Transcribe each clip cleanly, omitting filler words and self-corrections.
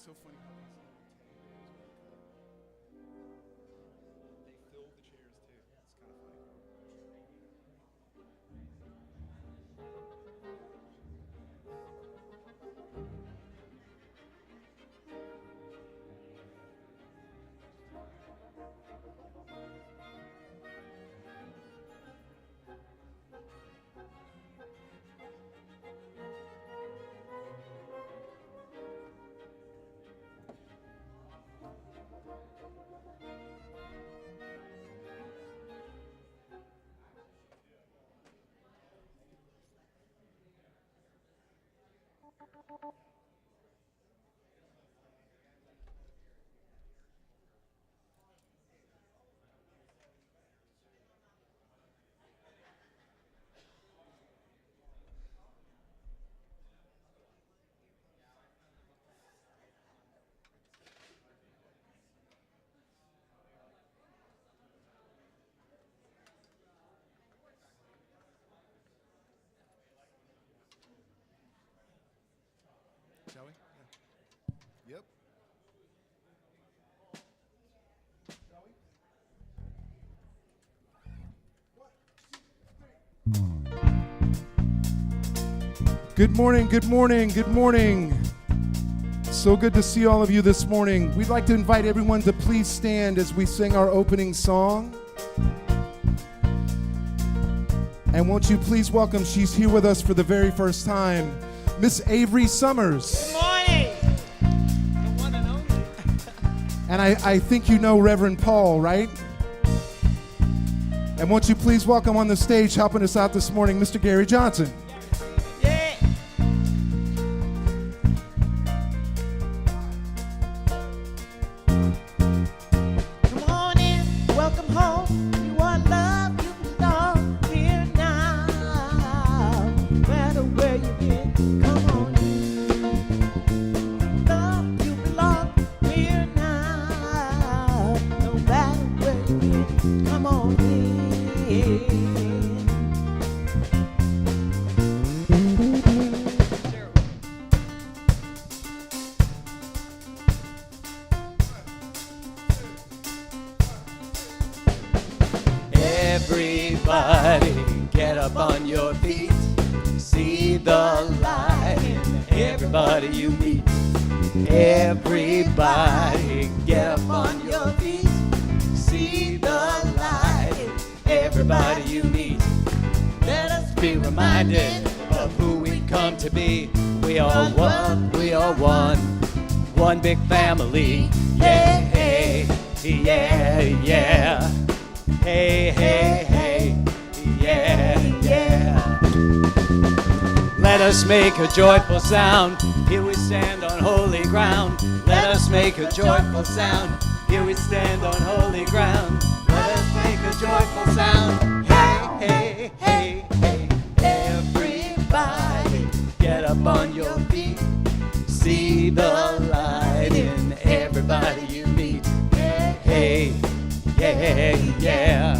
so funny how these they fill the chairs too. It's kind of funny. Shall we? Yeah. Yep. Good morning, good morning, good morning. So good to see all of you this morning. We'd like to invite everyone to please stand as we sing our opening song. And won't you please welcome, she's here with us for the very first time, Miss Avery Summers. Good morning. The one and only. And I think you know Reverend Paul, right? And won't you please welcome on the stage, helping us out this morning, Mr. Gary Johnson. Yeah. Come on in, welcome home. You are loved, you belong here now. No matter where you've been, come on in. Love, you belong here now. No matter where you've been, come on in. Everybody get up on your feet. See the light in everybody you meet. Everybody get up on your feet. See the light in everybody you meet. Let us be reminded of who we come to be. We are one, we are one big family. Yeah, hey, yeah, yeah. Hey, hey, hey, yeah, yeah. Let us make a joyful sound. Here we stand on holy ground. Let us make a joyful sound. Here we stand on holy ground. Let us make a joyful sound. Hey, hey, hey, hey. Everybody, get up on your feet. See the light in everybody you meet. Hey, yeah, yeah.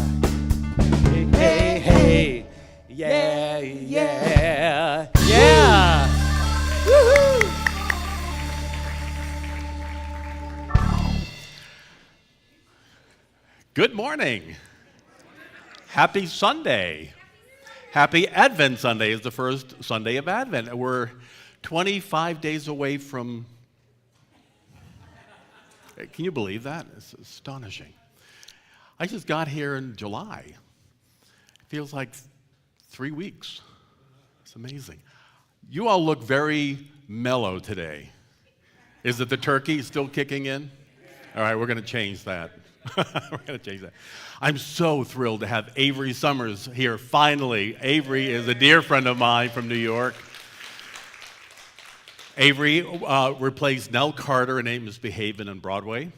Hey, hey, hey. Yeah, yeah, yeah. Woohoo! Good morning. Happy Sunday. Happy Advent Sunday is the first Sunday of Advent. We're 25 days away from, can you believe that? It's astonishing. I just got here in July. It feels like 3 weeks. It's amazing. You all look very mellow today. Is it the turkey still kicking in? All right, we're going to change that. We're going to change that. I'm so thrilled to have Avery Summers here finally. Avery is a dear friend of mine from New York. Avery replaced Nell Carter in Amos Behavin' on Broadway.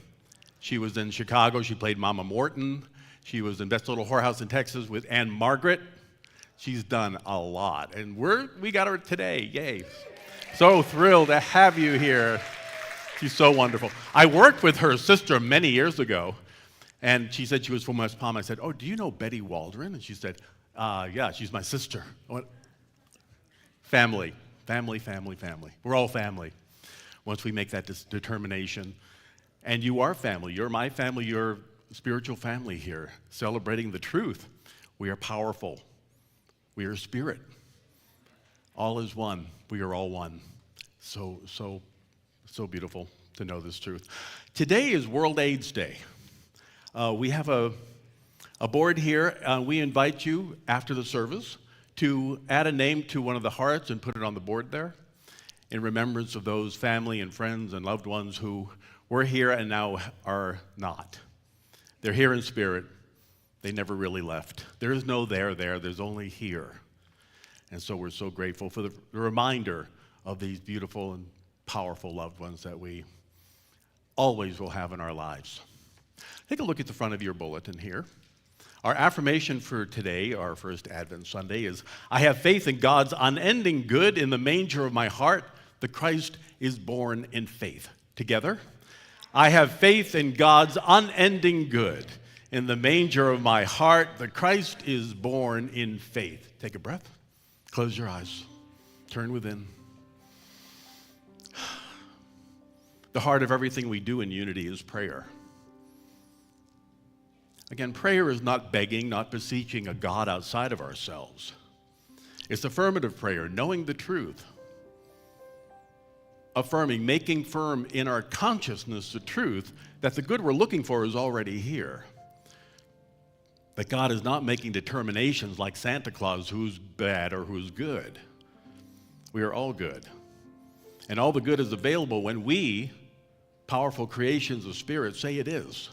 She was in Chicago. She played Mama Morton. She was in Best Little Whorehouse in Texas with Anne Margaret. She's done a lot. And we got her today. Yay. So thrilled to have you here. She's so wonderful. I worked with her sister many years ago. And she said she was from West Palm. I said, oh, do you know Betty Waldron? And she said, yeah, she's my sister. What? Family. Family, family, family. We're all family. once we make that determination. And you are family. You're my family. You're spiritual family here, celebrating the truth. We are powerful. We are spirit. All is one. We are all one. So beautiful to know this truth. Today is World AIDS Day. We have a board here. We invite you after the service to add a name to one of the hearts and put it on the board there in remembrance of those family and friends and loved ones who were here and now are not. They're here in spirit. They never really left. There is no there, there's only here. And so we're so grateful for the reminder of these beautiful and powerful loved ones that we always will have in our lives. Take a look at the front of your bulletin here. Our affirmation for today, our first Advent Sunday, is, I have faith in God's unending good. In the manger of my heart, the Christ is born in faith. Together, I have faith in God's unending good. In the manger of my heart, the Christ is born in faith. Take a breath. Close your eyes. Turn within. The heart of everything we do in unity is prayer. Again, prayer is not begging, not beseeching a God outside of ourselves. It's affirmative prayer, knowing the truth. Affirming, making firm in our consciousness the truth that the good we're looking for is already here. That God is not making determinations like Santa Claus who's bad or who's good. We are all good. And all the good is available when we, powerful creations of spirit, say it is.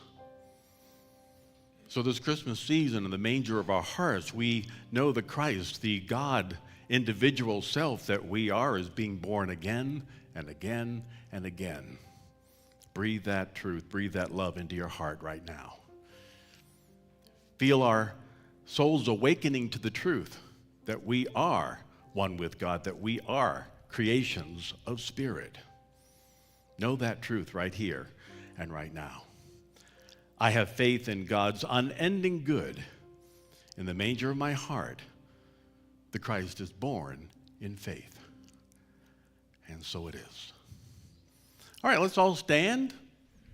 So this Christmas season, in the manger of our hearts, we know the Christ, the God individual self that we are, is being born again and again and again. Breathe that truth, breathe that love into your heart right now. Feel our souls awakening to the truth that we are one with God, that we are creations of spirit. Know that truth right here and right now. I have faith in God's unending good. In the manger of my heart, the Christ is born in faith. And so it is. All right, let's all stand.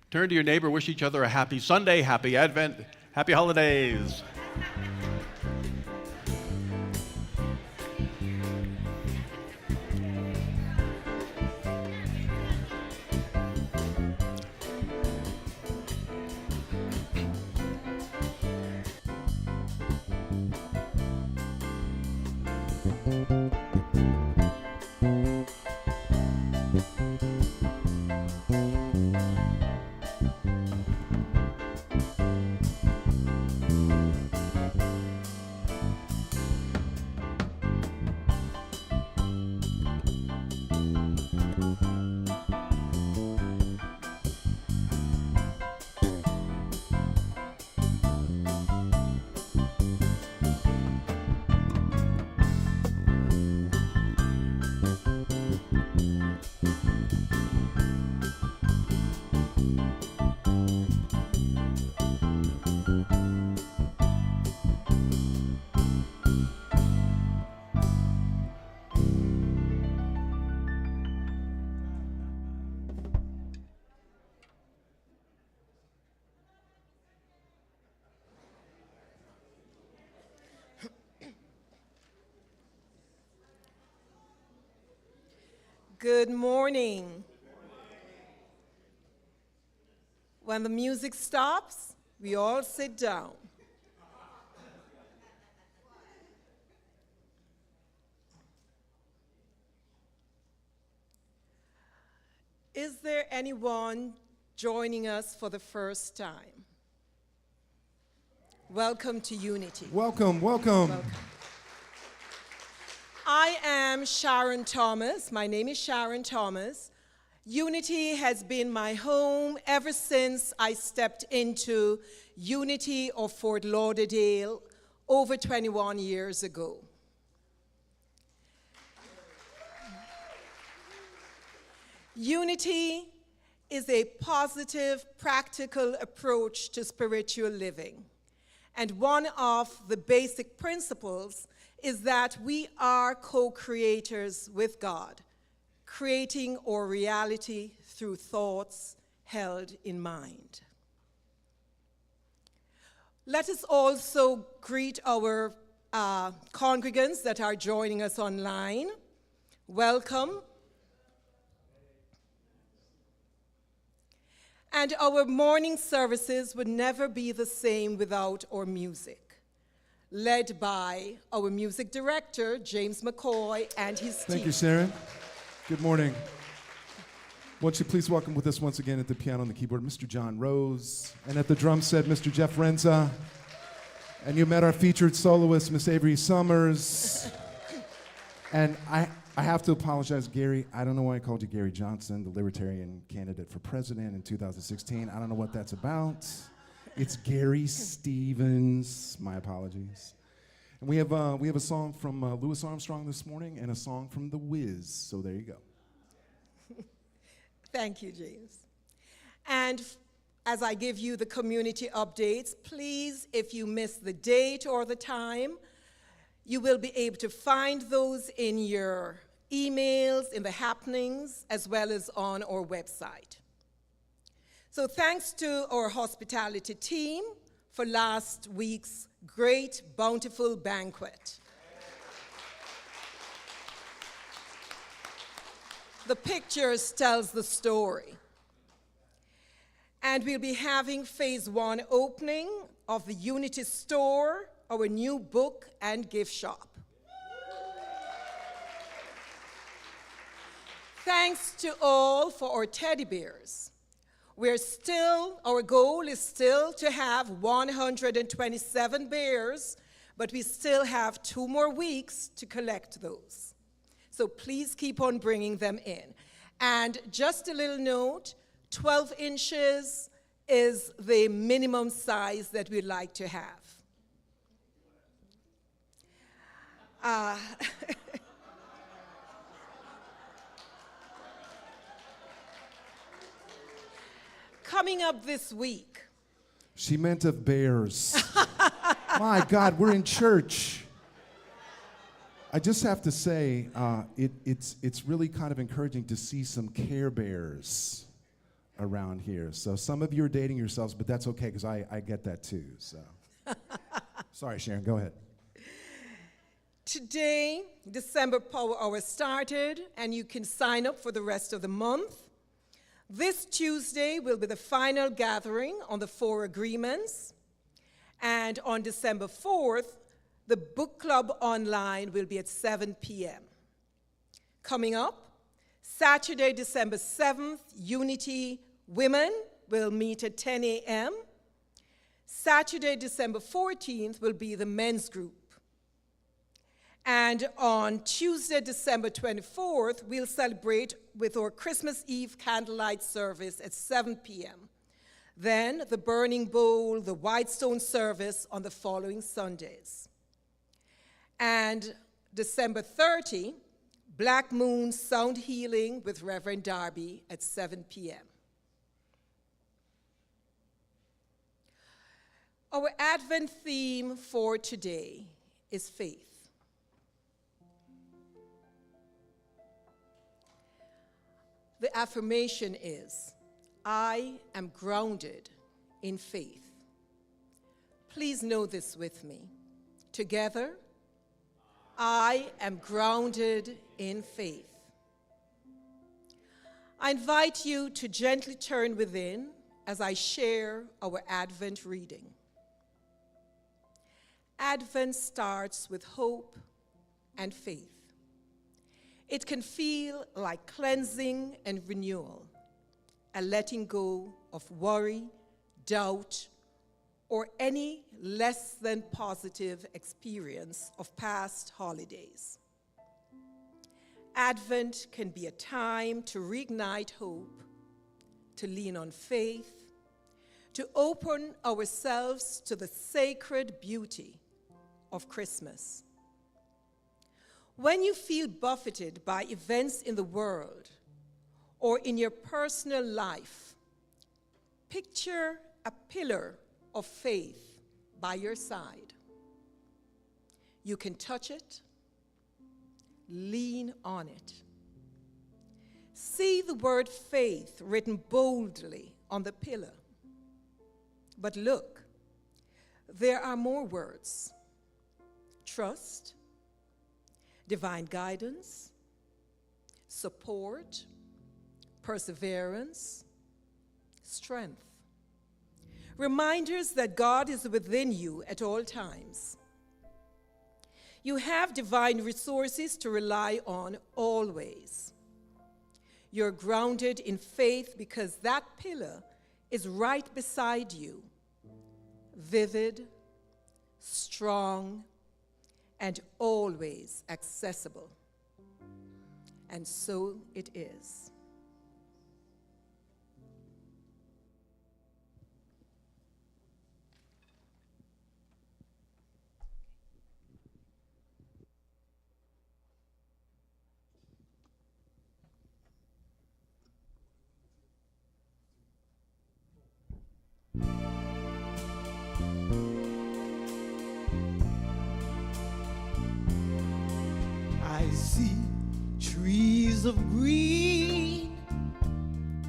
Turn to your neighbor, wish each other a happy Sunday, happy Advent, happy holidays. Good morning. When the music stops, we all sit down. Is there anyone joining us for the first time? Welcome to Unity. Welcome, welcome. Welcome. I am Sharon Thomas. My name is Sharon Thomas. Unity has been my home ever since I stepped into Unity of Fort Lauderdale over 21 years ago. Unity is a positive, practical approach to spiritual living. And one of the basic principles is that we are co-creators with God, creating our reality through thoughts held in mind. Let us also greet our congregants that are joining us online. Welcome. And our morning services would never be the same without our music, led by our music director, James McCoy, and his team. Thank you, Sharon. Good morning. Won't you please welcome with us once again at the piano and the keyboard, Mr. John Rose, and at the drum set, Mr. Jeff Renza. And you met our featured soloist, Miss Avery Summers. And I have to apologize, Gary. I don't know why I called you Gary Johnson, the Libertarian candidate for president in 2016. I don't know what that's about. It's Gary Stevens. My apologies. And we have a song from Louis Armstrong this morning and a song from The Wiz. So there you go. Thank you, James. And as I give you the community updates, please, if you miss the date or the time, you will be able to find those in your emails, in the happenings, as well as on our website. So thanks to our hospitality team for last week's great, bountiful banquet. The pictures tells the story. And we'll be having phase 1 opening of the Unity Store, our new book and gift shop. Thanks to all for our teddy bears. Our goal is still to have 127 bears, but we still have 2 more weeks to collect those. So please keep on bringing them in. And just a little note, 12 inches is the minimum size that we'd like to have. Coming up this week. She meant of bears. My God, we're in church. I just have to say, it's really kind of encouraging to see some Care Bears around here. So some of you are dating yourselves, but that's okay because I get that too. So, sorry, Sharon, go ahead. Today, December Power Hour started, and you can sign up for the rest of the month. This Tuesday will be the final gathering on the 4 agreements. And on December 4th, the book club online will be at 7 p.m. Coming up, Saturday, December 7th, Unity Women will meet at 10 a.m. Saturday, December 14th will be the men's group. And on Tuesday, December 24th, we'll celebrate with our Christmas Eve candlelight service at 7 p.m. Then the Burning Bowl, the Whitestone service on the following Sundays. And December 30, Black Moon Sound Healing with Reverend Darby at 7 p.m. Our Advent theme for today is faith. The affirmation is, I am grounded in faith. Please know this with me. Together, I am grounded in faith. I invite you to gently turn within as I share our Advent reading. Advent starts with hope and faith. It can feel like cleansing and renewal, a letting go of worry, doubt, or any less than positive experience of past holidays. Advent can be a time to reignite hope, to lean on faith, to open ourselves to the sacred beauty of Christmas. When you feel buffeted by events in the world or in your personal life, picture a pillar of faith by your side. You can touch it, lean on it. see the word faith written boldly on the pillar. But look, there are more words: trust, divine guidance, support, perseverance, strength. Reminders that God is within you at all times. You have divine resources to rely on always. You're grounded in faith because that pillar is right beside you, vivid, strong, and always accessible. And so it is. I see trees of green,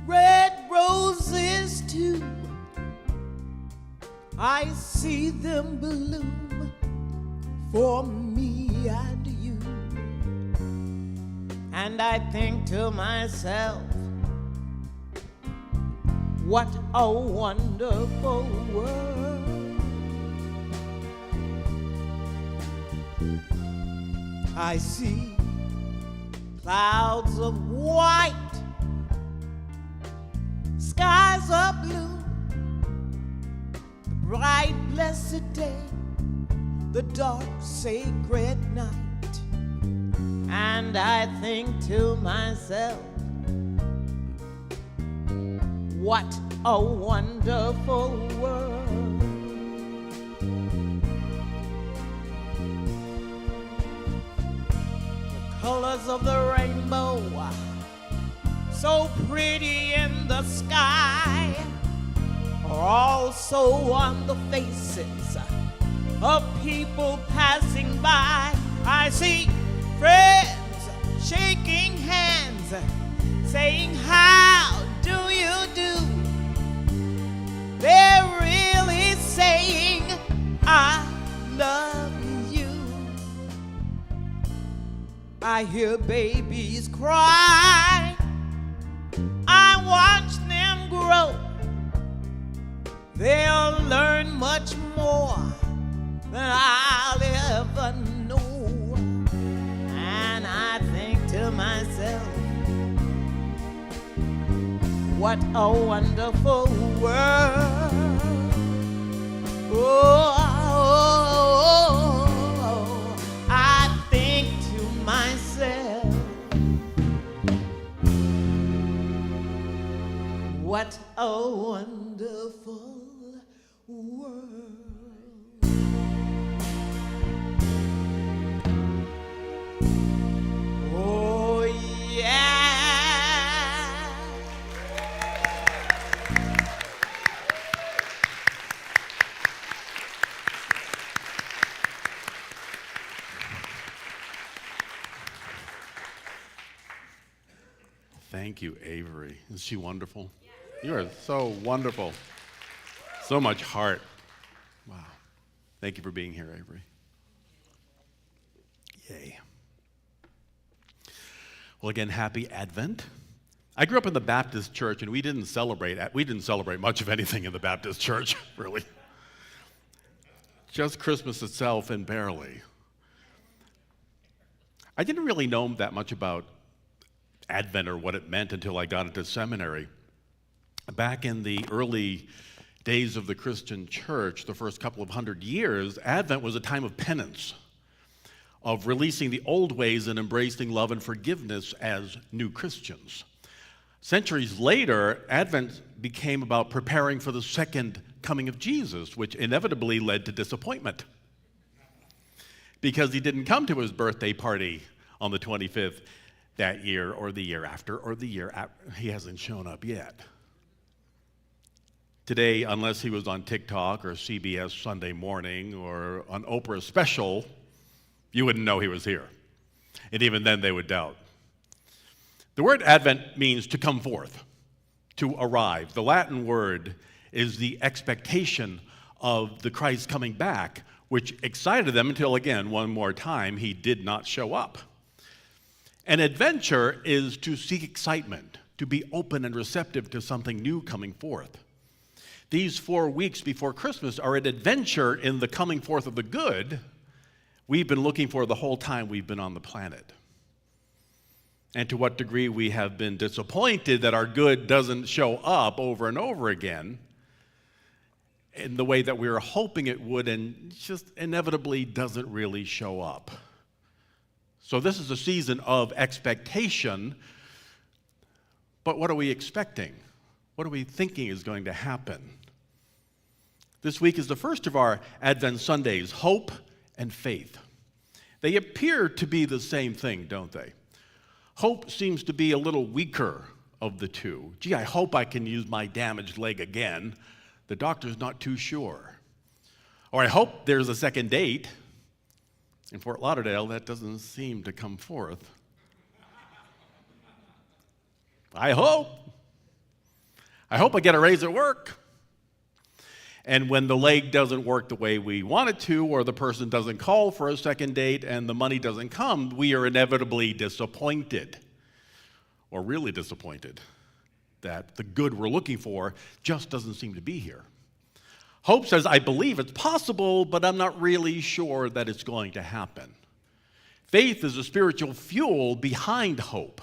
red roses too. I see them bloom for me and you. And I think to myself, what a wonderful world. I see clouds of white, skies of blue, the bright blessed day, the dark sacred night. And I think to myself, what a wonderful world. Colors of the rainbow, so pretty in the sky, are also on the faces of people passing by. I see friends shaking hands, saying, how do you do? They're really saying, I love you. I hear babies cry, I watch them grow. They'll learn much more than I'll ever know. And I think to myself, what a wonderful world. Oh, I think to myself, what a wonderful world. Oh, yeah. Thank you, Avery. Is she wonderful? You are so wonderful. So much heart. Wow. Thank you for being here, Avery. Yay. Well, again, happy Advent. I grew up in the Baptist church, and we didn't celebrate much of anything in the Baptist church, really. Just Christmas itself, and barely. I didn't really know that much about Advent or what it meant until I got into seminary. Back in the early days of the Christian church, the first couple of 100 years, Advent was a time of penance, of releasing the old ways and embracing love and forgiveness as new Christians. Centuries later, Advent became about preparing for the second coming of Jesus, which inevitably led to disappointment because he didn't come to his birthday party on the 25th that year or the year after or the year after. He hasn't shown up yet. Today, unless he was on TikTok or CBS Sunday Morning or on Oprah's special, you wouldn't know he was here. And even then, they would doubt. The word Advent means to come forth, to arrive. The Latin word is the expectation of the Christ coming back, which excited them until, again, one more time, he did not show up. An adventure is to seek excitement, to be open and receptive to something new coming forth. These 4 weeks before Christmas are an adventure in the coming forth of the good we've been looking for the whole time we've been on the planet. And to what degree we have been disappointed that our good doesn't show up over and over again in the way that we were hoping it would, and just inevitably doesn't really show up. So this is a season of expectation, but what are we expecting? What are we thinking is going to happen? This week is the first of our Advent Sundays, hope and faith. They appear to be the same thing, don't they? Hope seems to be a little weaker of the two. Gee, I hope I can use my damaged leg again. The doctor's not too sure. Or I hope there's a second date. In Fort Lauderdale, that doesn't seem to come forth. I hope I get a raise at work. And when the leg doesn't work the way we want it to, or the person doesn't call for a second date and the money doesn't come, we are inevitably disappointed, or really disappointed, that the good we're looking for just doesn't seem to be here. Hope says, I believe it's possible, but I'm not really sure that it's going to happen. Faith is a spiritual fuel behind hope.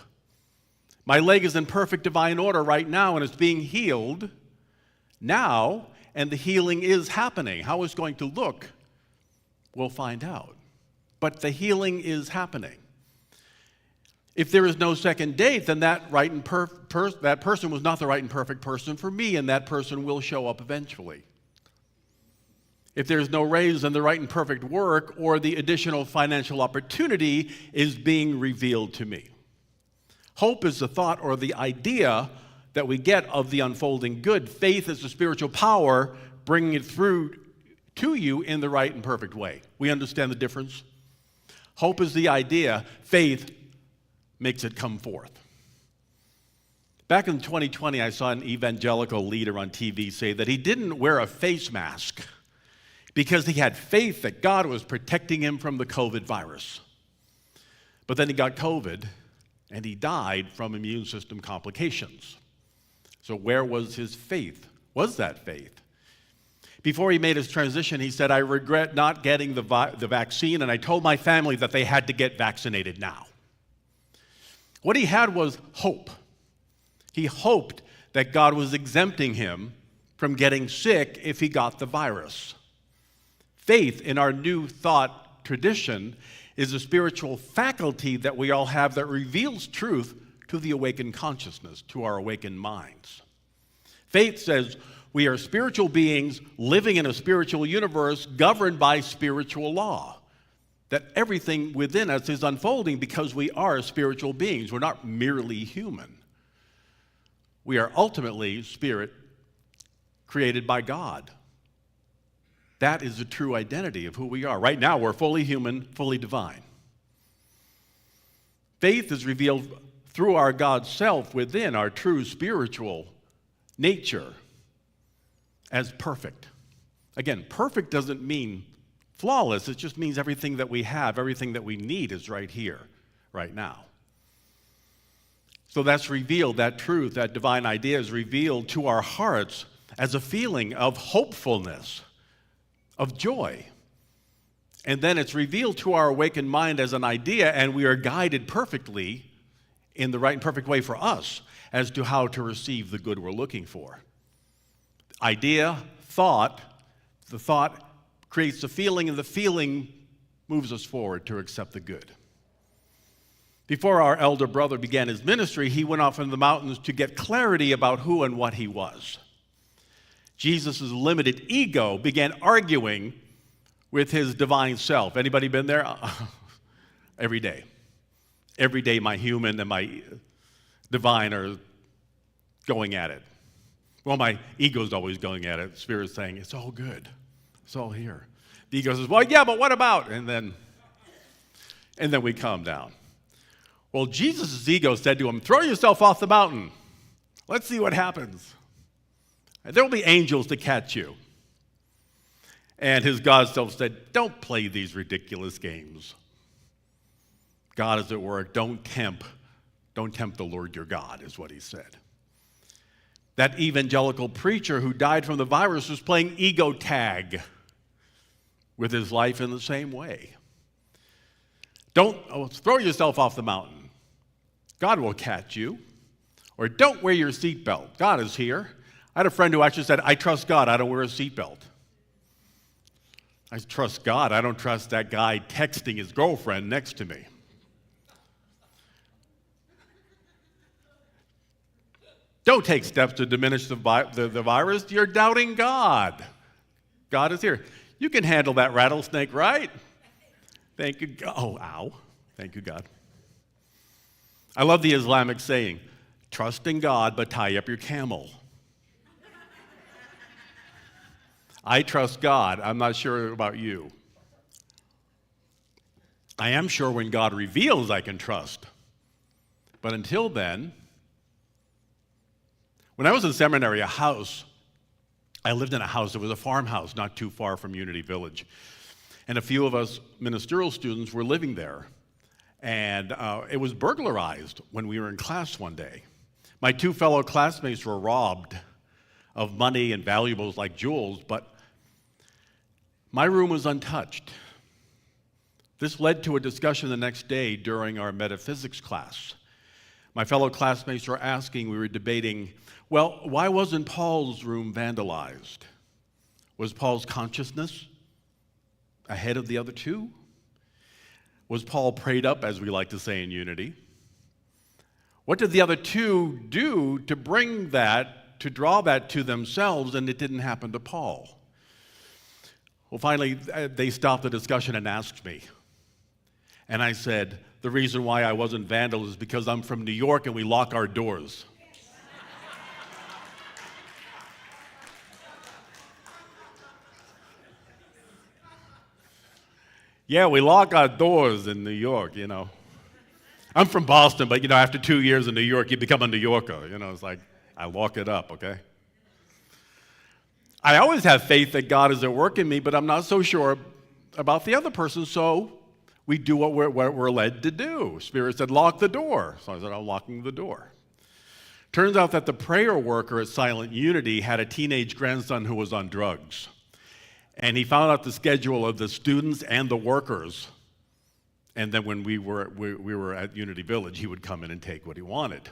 My leg is in perfect divine order right now, and it's being healed now, and the healing is happening. How it's going to look, we'll find out. But the healing is happening. If there is no second date, then that person was not the right and perfect person for me, and that person will show up eventually. If there's no raise, then the right and perfect work or the additional financial opportunity is being revealed to me. Hope is the thought or the idea that we get of the unfolding good. Faith is the spiritual power bringing it through to you in the right and perfect way. We understand the difference? Hope is the idea. Faith makes it come forth. Back in 2020, I saw an evangelical leader on TV say that he didn't wear a face mask because he had faith that God was protecting him from the COVID virus. But then he got COVID, and he died from immune system complications. So where was his faith? Was that faith? Before he made his transition, he said, I regret not getting the vaccine, and I told my family that they had to get vaccinated now. What he had was hope. He hoped that God was exempting him from getting sick if he got the virus. Faith in our new thought tradition is a spiritual faculty that we all have that reveals truth to the awakened consciousness, to our awakened minds. Faith says we are spiritual beings living in a spiritual universe governed by spiritual law, that everything within us is unfolding because we are spiritual beings. We're not merely human. We are ultimately spirit created by God. That is the true identity of who we are. Right now, we're fully human, fully divine. Faith is revealed through our God self within our true spiritual nature as perfect. Again, perfect doesn't mean flawless. It just means everything that we have, everything that we need is right here, right now. So that's revealed, that truth, that divine idea is revealed to our hearts as a feeling of hopefulness, of joy. And then it's revealed to our awakened mind as an idea, and we are guided perfectly in the right and perfect way for us as to how to receive the good we're looking for. Idea, thought, the thought creates the feeling, and the feeling moves us forward to accept the good. Before our elder brother began his ministry, he went off in the mountains to get clarity about who and what he was. Jesus' limited ego began arguing with his divine self. Anybody been there? Every day. Every day my human and my divine are going at it. Well, my ego's always going at it. Spirit's saying, it's all good. It's all here. The ego says, well, yeah, but what about? And then we calm down. Well, Jesus' ego said to him, throw yourself off the mountain. Let's see what happens. There will be angels to catch you. And his God self said, don't play these ridiculous games. God is at work. Don't tempt the Lord your God, is what he said. That evangelical preacher who died from the virus was playing ego tag with his life in the same way. Don't throw yourself off the mountain. God will catch you. Or don't wear your seatbelt. God is here. I had a friend who actually said, I trust God, I don't wear a seatbelt. I trust God, I don't trust that guy texting his girlfriend next to me. Don't take steps to diminish the virus. You're doubting God. God is here. You can handle that rattlesnake, right? Thank you. Oh, ow. Thank you, God. I love the Islamic saying, trust in God, but tie up your camel. I trust God. I'm not sure about you. I am sure when God reveals, I can trust. But until then, when I was in seminary, I lived in a house. It was a farmhouse not too far from Unity Village. And a few of us ministerial students were living there. And it was burglarized when we were in class one day. My two fellow classmates were robbed of money and valuables like jewels, but my room was untouched. This led to a discussion the next day during our metaphysics class. My fellow classmates were asking, we were debating, well, why wasn't Paul's room vandalized? Was Paul's consciousness ahead of the other two? Was Paul prayed up, as we like to say in Unity? What did the other two do to bring that, to draw that to themselves, and it didn't happen to Paul? Well, finally, they stopped the discussion and asked me. And I said, the reason why I wasn't vandalized is because I'm from New York and we lock our doors. Yeah, we lock our doors in New York, you know. I'm from Boston, but, you know, after 2 years in New York, you become a New Yorker. You know, it's like, I lock it up, okay? I always have faith that God is at work in me, but I'm not so sure about the other person, so we do what we're led to do. Spirit said, lock the door. So I said, I'm locking the door. Turns out that the prayer worker at Silent Unity had a teenage grandson who was on drugs. And he found out the schedule of the students and the workers. And then when we were at Unity Village, he would come in and take what he wanted.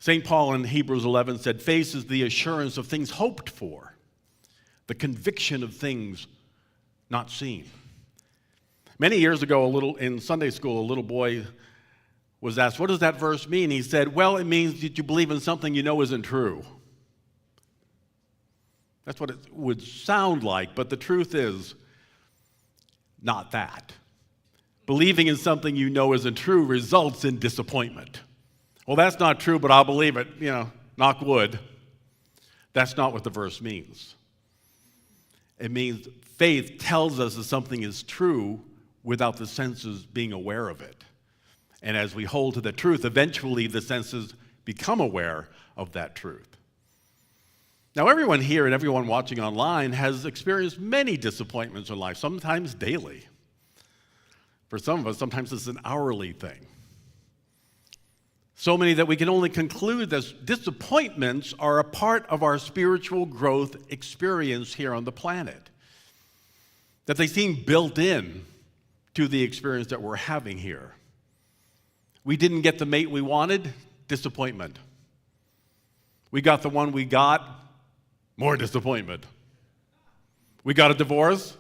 St. Paul in Hebrews 11 said, faith is the assurance of things hoped for, the conviction of things not seen. Many years ago, in Sunday school, a little boy was asked, what does that verse mean? He said, well, it means that you believe in something you know isn't true. That's what it would sound like, but the truth is not that. Believing in something you know isn't true results in disappointment. Well, that's not true, but I'll believe it, you know, knock wood. That's not what the verse means. It means faith tells us that something is true without the senses being aware of it. And as we hold to the truth, eventually the senses become aware of that truth. Now, everyone here and everyone watching online has experienced many disappointments in life, sometimes daily. For some of us, sometimes it's an hourly thing. So many that we can only conclude that disappointments are a part of our spiritual growth experience here on the planet. That they seem built in to the experience that we're having here. We didn't get the mate we wanted, disappointment. We got the one we got, more disappointment. We got a divorce,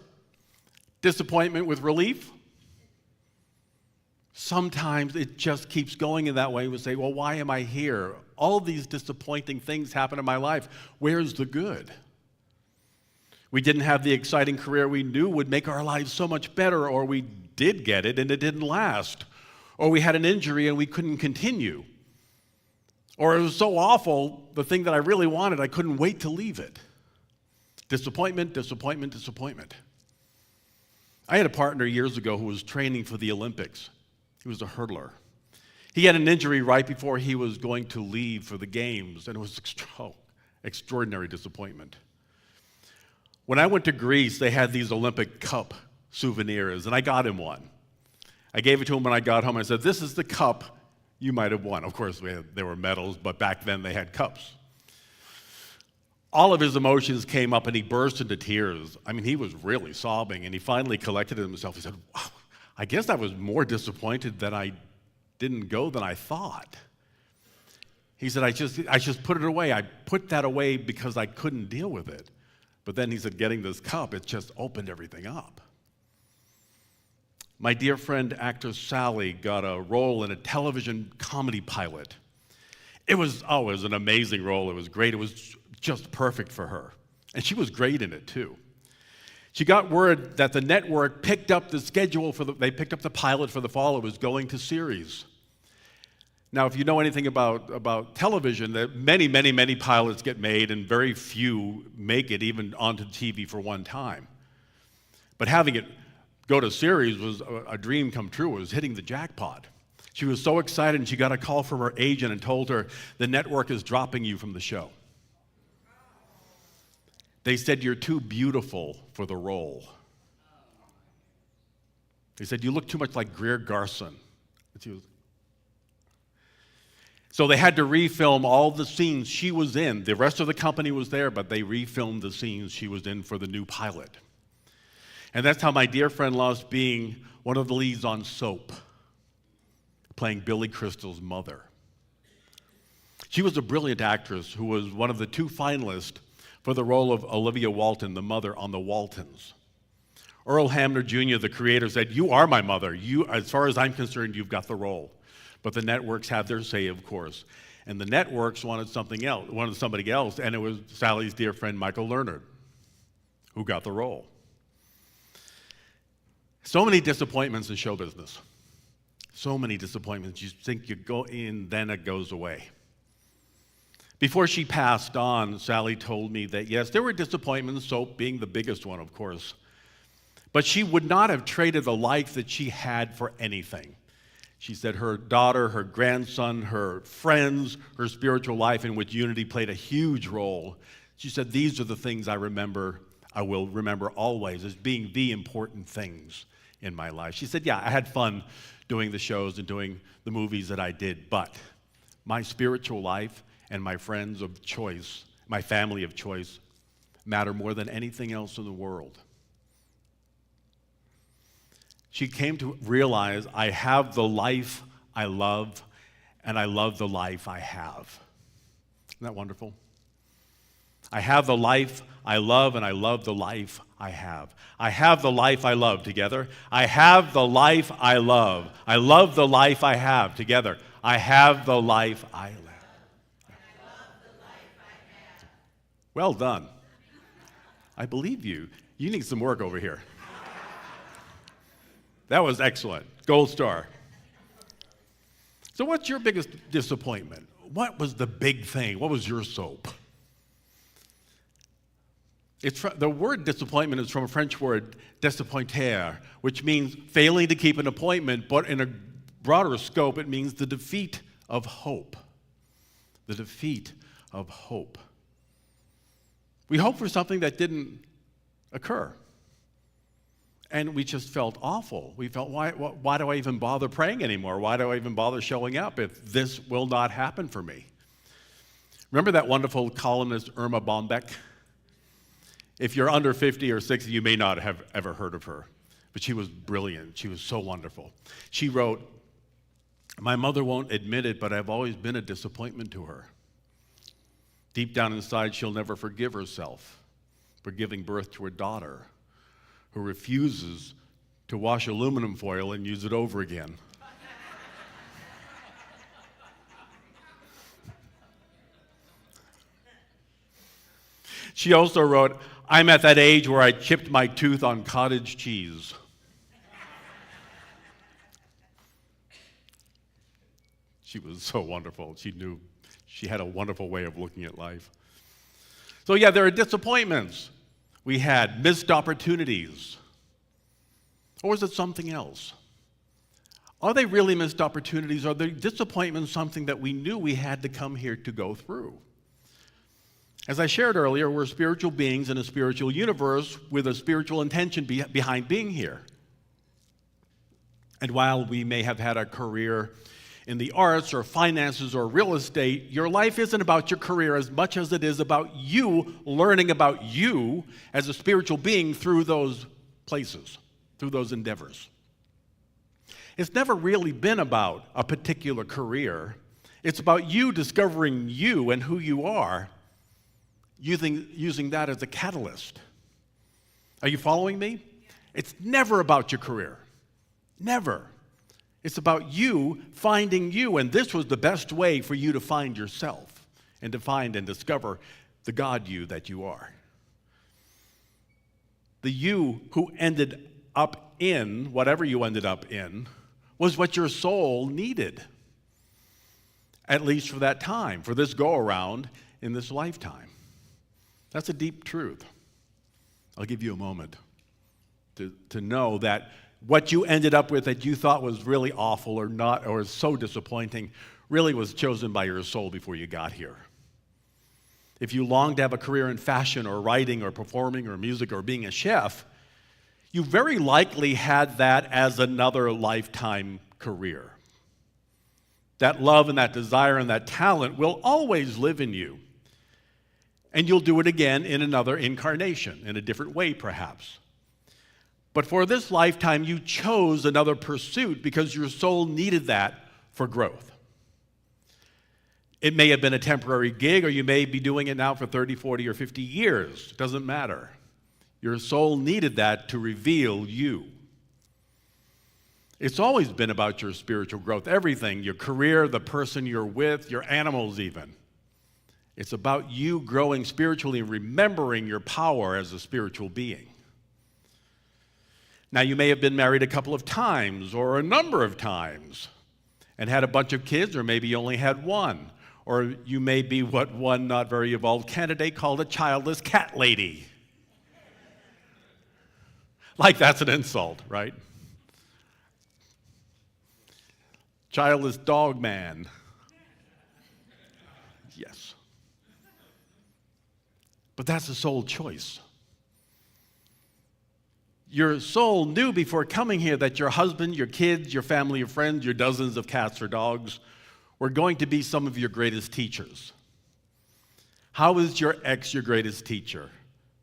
disappointment with relief. Sometimes it just keeps going in that way. We say, well, why am I here? All these disappointing things happen in my life. Where's the good? We didn't have the exciting career we knew would make our lives so much better, or we did get it and it didn't last. Or we had an injury and we couldn't continue. Or it was so awful, the thing that I really wanted, I couldn't wait to leave it. Disappointment, disappointment, disappointment. I had a partner years ago who was training for the Olympics. He was a hurdler. He had an injury right before he was going to leave for the games, and it was extraordinary disappointment. When I went to Greece, they had these Olympic cup souvenirs, and I got him one. I gave it to him when I got home. I said, "This is the cup you might have won." Of course, there were medals, but back then they had cups. All of his emotions came up, and he burst into tears. I mean, he was really sobbing, and he finally collected himself. He said, "Wow, I guess I was more disappointed that I didn't go than I thought." He said, I just put it away. I put that away because I couldn't deal with it. But then he said, getting this cup, it just opened everything up. My dear friend, actor Sally, got a role in a television comedy pilot. It was an amazing role. It was great. It was just perfect for her. And she was great in it, too. She got word that the network picked up the schedule they picked up the pilot for the fall. It was going to series. Now, if you know anything about television, that many pilots get made and very few make it even onto TV for one time. But having it go to series was a dream come true. It was hitting the jackpot. She was so excited, and she got a call from her agent and told her, "The network is dropping you from the show. They said you're too beautiful for the role. They said you look too much like Greer Garson." So they had to refilm all the scenes she was in. The rest of the company was there, but they refilmed the scenes she was in for the new pilot. And that's how my dear friend lost being one of the leads on Soap, playing Billy Crystal's mother. She was a brilliant actress who was one of the 2 finalists for the role of Olivia Walton, the mother on The Waltons. Earl Hamner Jr., the creator, said, "You are my mother. As far as I'm concerned, you've got the role." But the networks have their say, of course. And the networks wanted somebody else, and it was Sally's dear friend Michael Lerner who got the role. So many disappointments in show business. So many disappointments. You think you go in, then it goes away. Before she passed on, Sally told me that, yes, there were disappointments, Soap being the biggest one, of course. But she would not have traded the life that she had for anything. She said her daughter, her grandson, her friends, her spiritual life in which unity played a huge role. She said, these are the things I will remember always as being the important things in my life. She said, yeah, I had fun doing the shows and doing the movies that I did, but my spiritual life and my friends of choice, my family of choice, matter more than anything else in the world. She came to realize, I have the life I love, and I love the life I have. Isn't that wonderful? I have the life I love, and I love the life I have. I have the life I love together. I have the life I love. I love the life I have together. I have the life I love. Well done. I believe you. You need some work over here. That was excellent. Gold star. So what's your biggest disappointment? What was the big thing? What was your soap? The word disappointment is from a French word, désappointer, which means failing to keep an appointment, but in a broader scope, it means the defeat of hope. The defeat of hope. We hoped for something that didn't occur. And we just felt awful. We felt, why do I even bother praying anymore? Why do I even bother showing up if this will not happen for me? Remember that wonderful columnist Irma Bombeck? If you're under 50 or 60, you may not have ever heard of her. But she was brilliant. She was so wonderful. She wrote, "My mother won't admit it, but I've always been a disappointment to her. Deep down inside, she'll never forgive herself for giving birth to a daughter who refuses to wash aluminum foil and use it over again." She also wrote, "I'm at that age where I chipped my tooth on cottage cheese." She was so wonderful. She had a wonderful way of looking at life. So yeah, there are disappointments. We had missed opportunities. Or was it something else? Are they really missed opportunities? Are the disappointments something that we knew we had to come here to go through? As I shared earlier, we're spiritual beings in a spiritual universe with a spiritual intention behind being here. And while we may have had a career in the arts or finances or real estate, your life isn't about your career as much as it is about you learning about you as a spiritual being through those places, through those endeavors. It's never really been about a particular career. It's about you discovering you and who you are, using that as a catalyst. Are you following me? It's never about your career. Never. It's about you finding you, and this was the best way for you to find yourself and to find and discover the God you that you are. The you who ended up in, whatever you ended up in, was what your soul needed, at least for that time, for this go-around in this lifetime. That's a deep truth. I'll give you a moment to know that what you ended up with that you thought was really awful or not, or so disappointing, really was chosen by your soul before you got here. If you long to have a career in fashion or writing or performing or music or being a chef, you very likely had that as another lifetime career. That love and that desire and that talent will always live in you. And you'll do it again in another incarnation, in a different way perhaps. But for this lifetime, you chose another pursuit because your soul needed that for growth. It may have been a temporary gig, or you may be doing it now for 30, 40, or 50 years. It doesn't matter. Your soul needed that to reveal you. It's always been about your spiritual growth. Everything, your career, the person you're with, your animals even. It's about you growing spiritually and remembering your power as a spiritual being. Now, you may have been married a couple of times or a number of times and had a bunch of kids, or maybe you only had one. Or you may be what one not very evolved candidate called a childless cat lady. Like that's an insult, right? Childless dog man. Yes. But that's a soul choice. Your soul knew before coming here that your husband, your kids, your family, your friends, your dozens of cats or dogs were going to be some of your greatest teachers. How is your ex your greatest teacher?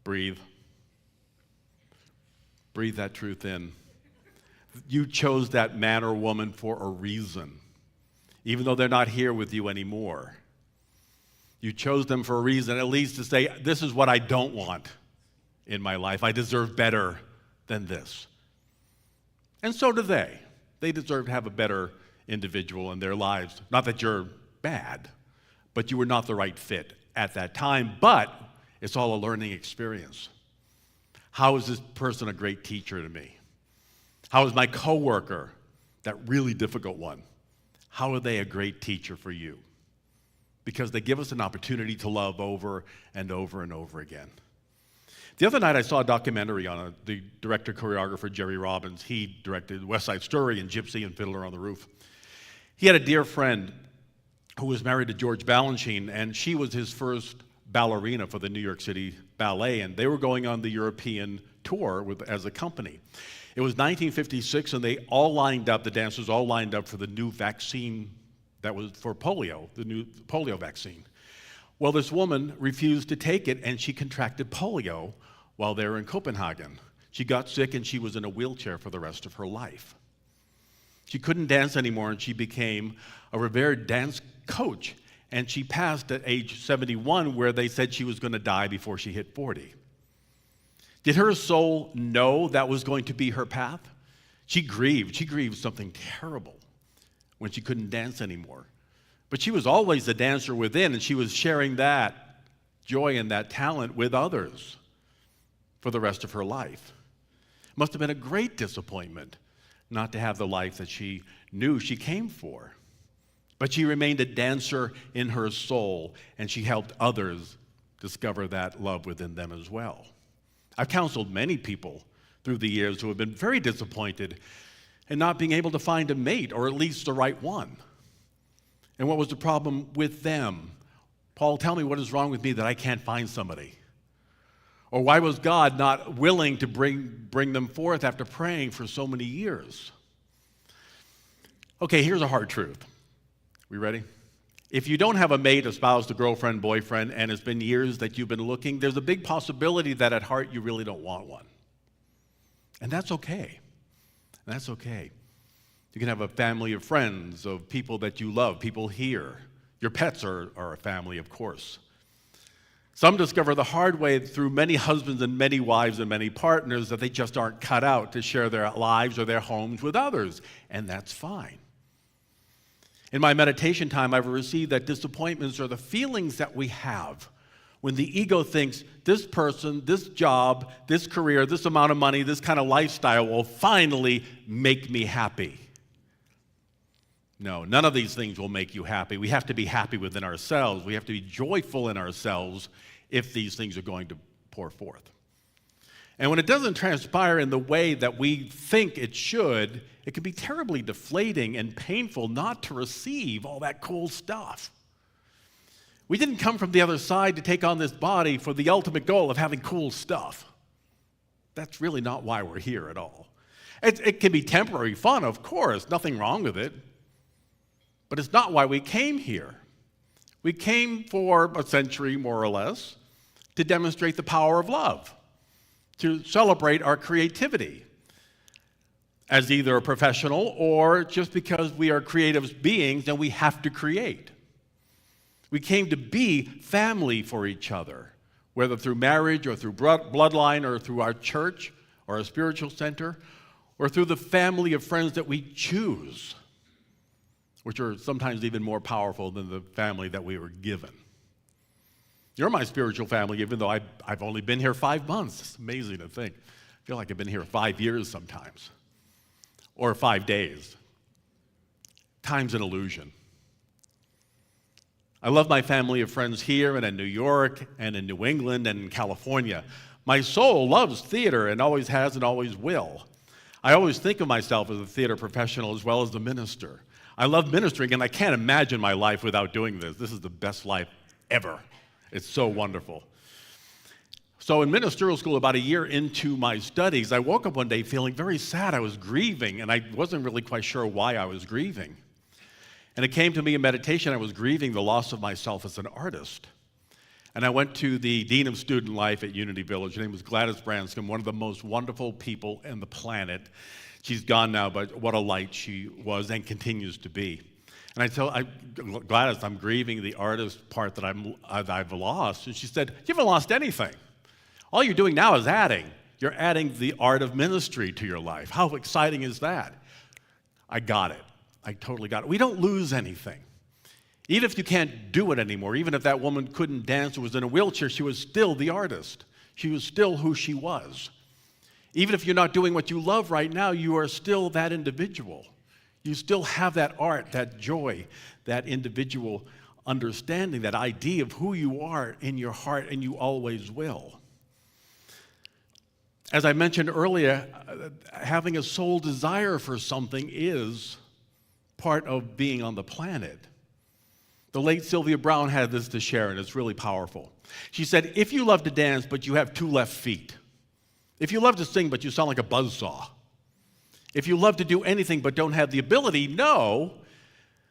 Breathe. Breathe that truth in. You chose that man or woman for a reason, even though they're not here with you anymore. You chose them for a reason, at least to say, this is what I don't want in my life. I deserve better than this. And so do they. They deserve to have a better individual in their lives. Not that you're bad, but you were not the right fit at that time. But it's all a learning experience. How is this person a great teacher to me? How is my coworker, that really difficult one, how are they a great teacher for you? Because they give us an opportunity to love over and over and over again. The other night I saw a documentary on the director-choreographer Jerry Robbins. He directed West Side Story and Gypsy and Fiddler on the Roof. He had a dear friend who was married to George Balanchine, and she was his first ballerina for the New York City Ballet, and they were going on the European tour as a company. It was 1956, and they all lined up, the dancers all lined up for the new vaccine that was for polio, the new polio vaccine. Well, this woman refused to take it, and she contracted polio while they were in Copenhagen. She got sick, and she was in a wheelchair for the rest of her life. She couldn't dance anymore, and she became a revered dance coach. And she passed at age 71, where they said she was going to die before she hit 40. Did her soul know that was going to be her path? She grieved. She grieved something terrible when she couldn't dance anymore. But she was always a dancer within, and she was sharing that joy and that talent with others for the rest of her life. It must have been a great disappointment not to have the life that she knew she came for. But she remained a dancer in her soul, and she helped others discover that love within them as well. I've counseled many people through the years who have been very disappointed in not being able to find a mate, or at least the right one. And what was the problem with them? Paul, tell me what is wrong with me that I can't find somebody? Or why was God not willing to bring them forth after praying for so many years? Okay, here's a hard truth. We ready? If you don't have a mate, a spouse, a girlfriend, boyfriend, and it's been years that you've been looking, there's a big possibility that at heart you really don't want one. And that's okay. That's okay. You can have a family of friends, of people that you love, people here. Your pets are a family, of course. Some discover the hard way through many husbands and many wives and many partners that they just aren't cut out to share their lives or their homes with others, and that's fine. In my meditation time, I've received that disappointments are the feelings that we have when the ego thinks this person, this job, this career, this amount of money, this kind of lifestyle will finally make me happy. No, none of these things will make you happy. We have to be happy within ourselves. We have to be joyful in ourselves if these things are going to pour forth. And when it doesn't transpire in the way that we think it should, it can be terribly deflating and painful not to receive all that cool stuff. We didn't come from the other side to take on this body for the ultimate goal of having cool stuff. That's really not why we're here at all. It can be temporary fun, of course, nothing wrong with it. But it's not why we came here. We came for a century, more or less, to demonstrate the power of love, to celebrate our creativity as either a professional or just because we are creative beings and we have to create. We came to be family for each other, whether through marriage or through bloodline or through our church or our spiritual center or through the family of friends that we choose, which are sometimes even more powerful than the family that we were given. You're my spiritual family, even though I've only been here 5 months. It's amazing to think. I feel like I've been here 5 years sometimes, or 5 days. Time's an illusion. I love my family of friends here and in New York and in New England and in California. My soul loves theater and always has and always will. I always think of myself as a theater professional as well as a minister. I love ministering, and I can't imagine my life without doing this. This is the best life ever. It's so wonderful. So in ministerial school, about a year into my studies, I woke up one day feeling very sad. I was grieving, and I wasn't really quite sure why I was grieving. And it came to me in meditation, I was grieving the loss of myself as an artist. And I went to the Dean of Student Life at Unity Village. Her name was Gladys Branscombe, one of the most wonderful people on the planet. She's gone now, but what a light she was and continues to be. And I told Gladys, I'm grieving the artist part that I've lost. And she said, you haven't lost anything. All you're doing now is adding. You're adding the art of ministry to your life. How exciting is that? I got it. I totally got it. We don't lose anything. Even if you can't do it anymore, even if that woman couldn't dance or was in a wheelchair, she was still the artist. She was still who she was. Even if you're not doing what you love right now, you are still that individual. You still have that art, that joy, that individual understanding, that idea of who you are in your heart, and you always will. As I mentioned earlier, having a soul desire for something is part of being on the planet. The late Sylvia Browne had this to share, and it's really powerful. She said, if you love to dance, but you have 2 left feet, if you love to sing, but you sound like a buzzsaw, if you love to do anything but don't have the ability, know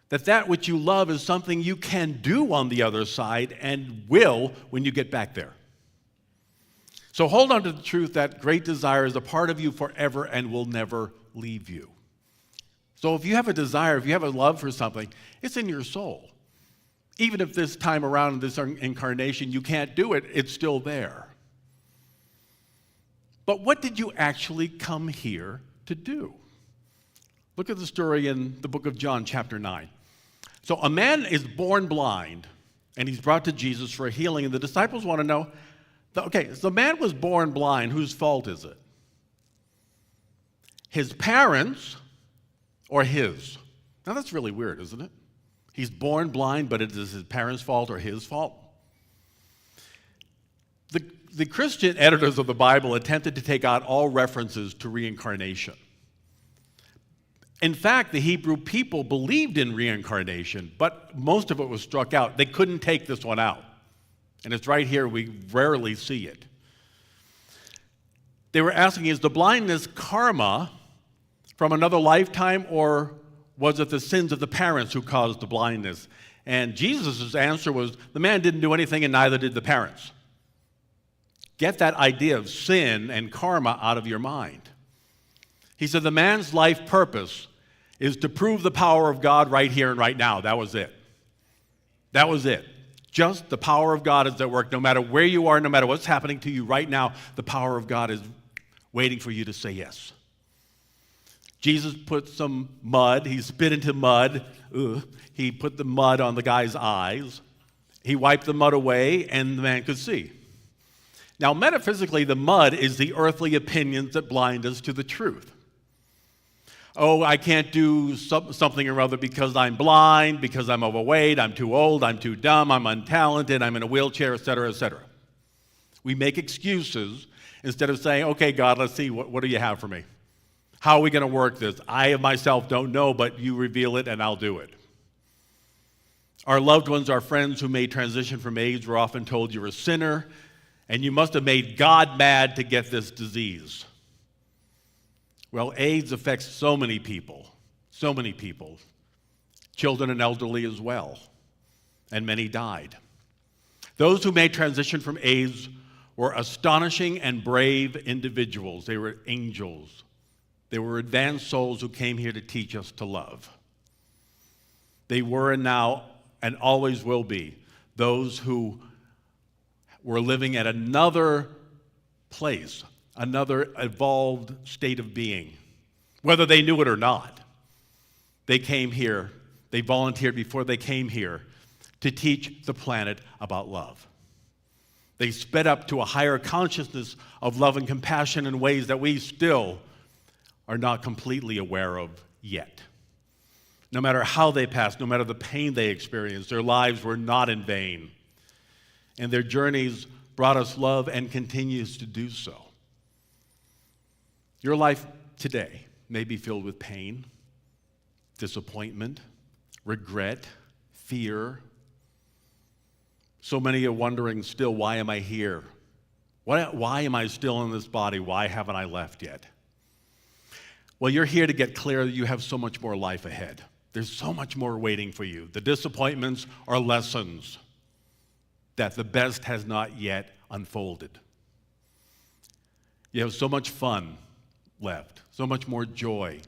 that that which you love is something you can do on the other side and will when you get back there. So hold on to the truth that great desire is a part of you forever and will never leave you. So if you have a desire, if you have a love for something, it's in your soul. Even if this time around in this incarnation you can't do it, it's still there. But what did you actually come here to do? Look at the story in the book of John, chapter 9. So a man is born blind, and he's brought to Jesus for a healing, and the disciples want to know, okay, so the man was born blind, whose fault is it? His parents or his? Now that's really weird, isn't it? He's born blind, but it is his parents' fault or his fault? the Christian editors of the Bible attempted to take out all references to reincarnation. In fact, the Hebrew people believed in reincarnation, but most of it was struck out. They couldn't take this one out. And it's right here, we rarely see it. They were asking, is the blindness karma from another lifetime, or was it the sins of the parents who caused the blindness? And Jesus' answer was, the man didn't do anything and neither did the parents. Get that idea of sin and karma out of your mind. He said the man's life purpose is to prove the power of God right here and right now. That was it. That was it. Just the power of God is at work. No matter where you are, no matter what's happening to you right now, the power of God is waiting for you to say yes. Jesus put some mud. He spit into mud. He put the mud on the guy's eyes. He wiped the mud away, and the man could see. Now, metaphysically, the mud is the earthly opinions that blind us to the truth. Oh, I can't do something or other because I'm blind, because I'm overweight, I'm too old, I'm too dumb, I'm untalented, I'm in a wheelchair, etc., etc. We make excuses instead of saying, okay, God, let's see, what do you have for me? How are we going to work this? I of myself don't know, but you reveal it and I'll do it. Our loved ones, our friends who may transition from AIDS were often told you're a sinner and you must have made God mad to get this disease. Well, AIDS affects so many people, children and elderly as well, and many died. Those who made transition from AIDS were astonishing and brave individuals. They were angels. They were advanced souls who came here to teach us to love. They were and now and always will be those who were living at another place, another evolved state of being, whether they knew it or not. They came here, they volunteered before they came here to teach the planet about love. They sped up to a higher consciousness of love and compassion in ways that we still are not completely aware of yet. No matter how they passed, no matter the pain they experienced, their lives were not in vain. And their journeys brought us love and continues to do so. Your life today may be filled with pain, disappointment, regret, fear. So many are wondering still, why am I here? Why am I still in this body? Why haven't I left yet? Well, you're here to get clear that you have so much more life ahead. There's so much more waiting for you. The disappointments are lessons that the best has not yet unfolded. You have so much fun left, so much more joy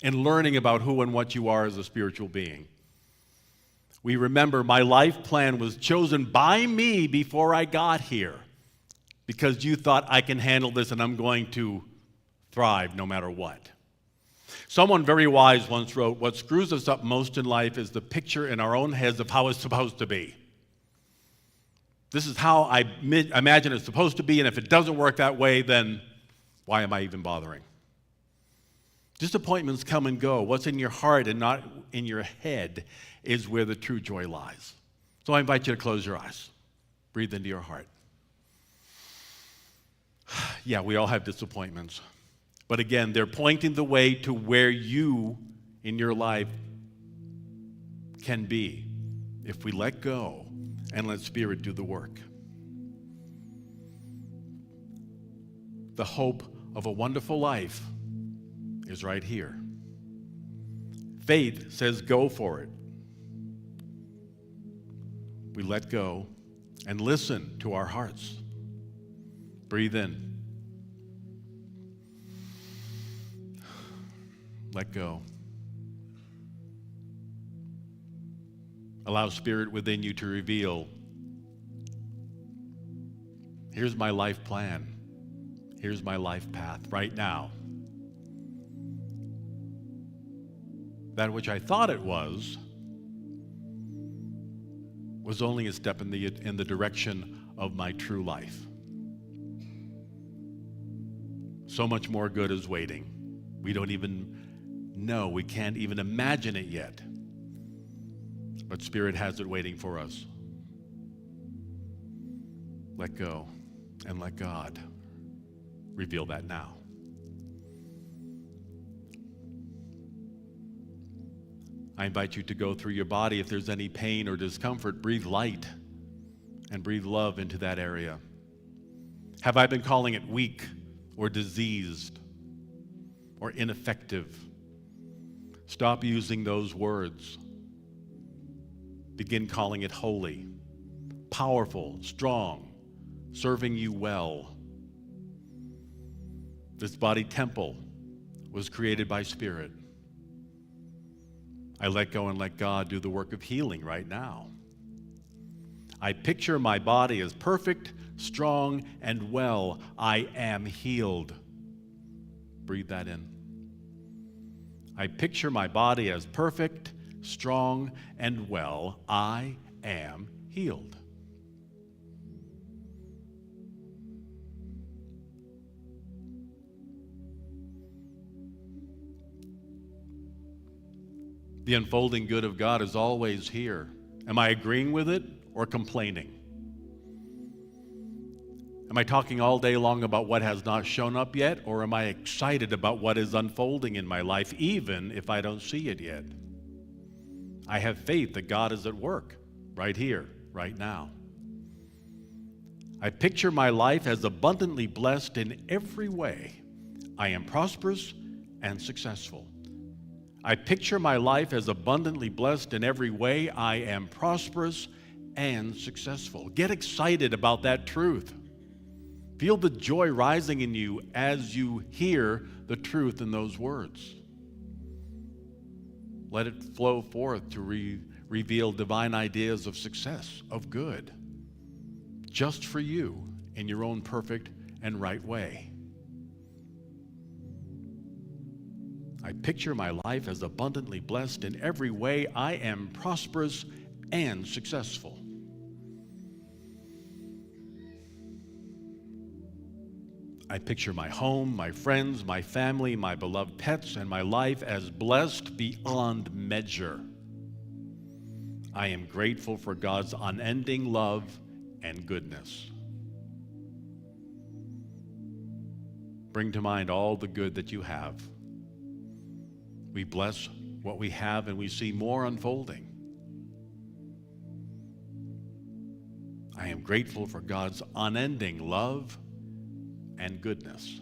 in learning about who and what you are as a spiritual being. We remember my life plan was chosen by me before I got here because you thought I can handle this and I'm going to thrive no matter what. Someone very wise once wrote, what screws us up most in life is the picture in our own heads of how it's supposed to be. This is how I imagine it's supposed to be, and if it doesn't work that way, then why am I even bothering? Disappointments come and go. What's in your heart and not in your head is where the true joy lies. So I invite you to close your eyes. Breathe into your heart. Yeah, we all have disappointments. But again, they're pointing the way to where you in your life can be if we let go and let Spirit do the work. The hope of a wonderful life is right here. Faith says go for it. We let go and listen to our hearts. Breathe in. Let go. Allow Spirit within you to reveal, here's my life plan. Here's my life path right now. That which I thought it was only a step in the direction of my true life. So much more good is waiting. We don't even know, we can't even imagine it yet. But Spirit has it waiting for us. Let go and let God reveal that now. I invite you to go through your body. If there's any pain or discomfort, breathe light and breathe love into that area. Have I been calling it weak or diseased or ineffective? Stop using those words. Begin calling it holy, powerful, strong, serving you well. This body temple was created by Spirit. I let go and let God do the work of healing right now. I picture my body as perfect, strong, and well. I am healed. Breathe that in. I picture my body as perfect, strong, and well. I am healed. The unfolding good of God is always here. Am I agreeing with it or complaining? Am I talking all day long about what has not shown up yet, or am I excited about what is unfolding in my life, even if I don't see it yet? I have faith that God is at work right here, right now. I picture my life as abundantly blessed in every way. I am prosperous and successful. I picture my life as abundantly blessed in every way. I am prosperous and successful. Get excited about that truth. Feel the joy rising in you as you hear the truth in those words. Let it flow forth to reveal divine ideas of success, of good, just for you in your own perfect and right way. I picture my life as abundantly blessed in every way. I am prosperous and successful. I picture my home, my friends, my family, my beloved pets, and my life as blessed beyond measure. I am grateful for God's unending love and goodness. Bring to mind all the good that you have. We bless what we have and we see more unfolding. I am grateful for God's unending love and goodness.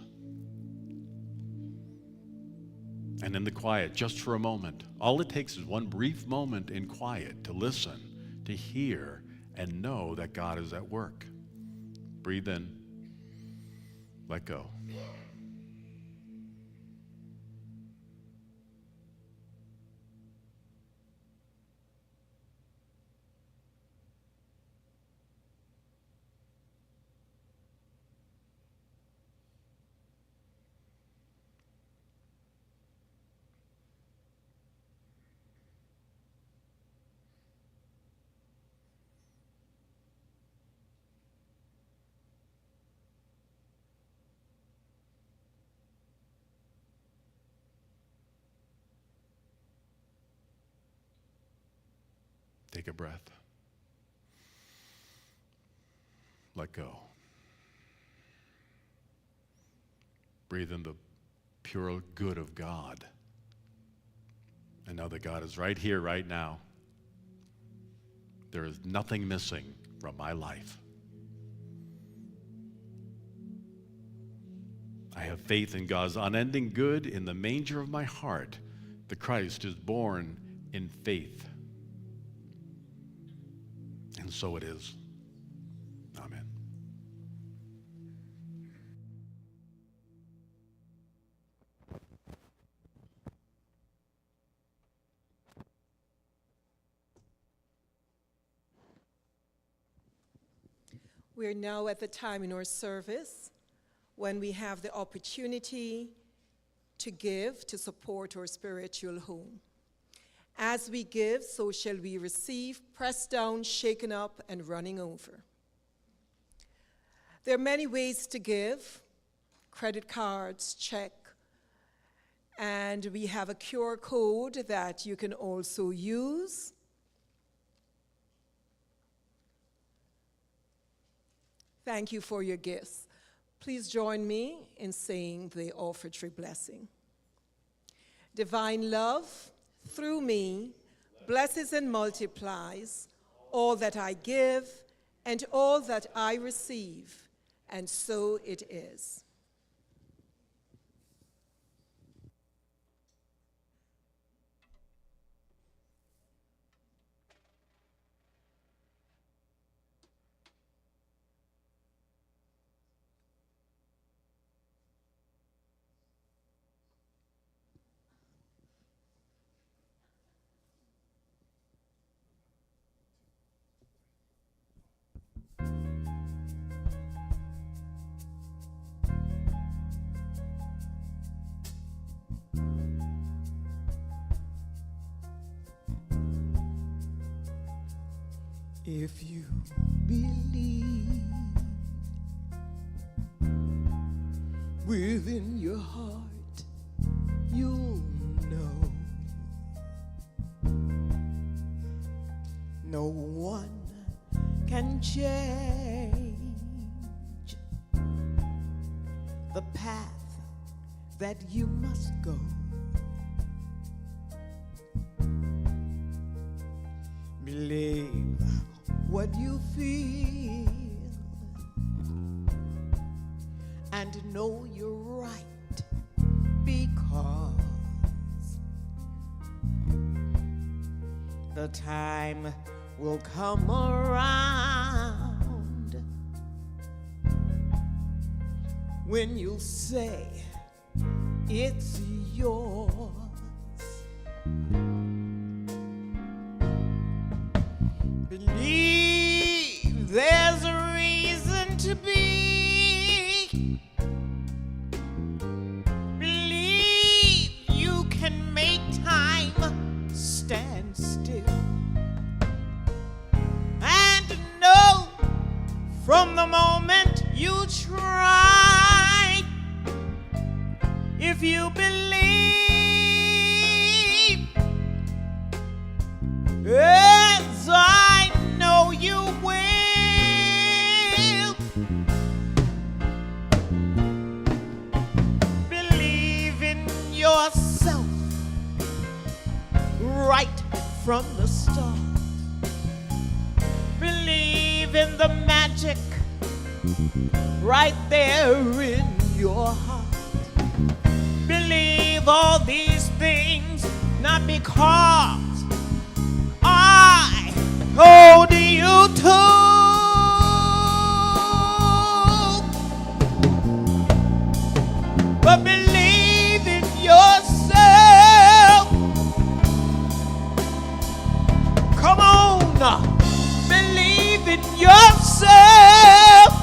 And in the quiet, just for a moment, all it takes is one brief moment in quiet to listen, to hear, and know that God is at work. Breathe in, let go. Take a breath. Let go. Breathe in the pure good of God. And know that God is right here, right now. There is nothing missing from my life. I have faith in God's unending good in the manger of my heart. The Christ is born in faith. And so it is. Amen. We're now at the time in our service when we have the opportunity to give to support our spiritual home. As we give, so shall we receive, pressed down, shaken up, and running over. There are many ways to give: credit cards, check, and we have a QR code that you can also use. Thank you for your gifts. Please join me in saying the offertory blessing. Divine love, through me, blesses and multiplies all that I give and all that I receive, and so it is. If you believe within your heart, you'll know no one can change the path that you must go. Believe what you feel and know you're right, because the time will come around when you'll say it's yours. Believe there's a reason to be. Believe you can make time stand still. And know from the moment you try, if you believe, as I know you will, believe in yourself right from the start. Believe in the magic right there in your heart. Believe all these things not because I told you to, but believe in yourself. Come on, believe in yourself.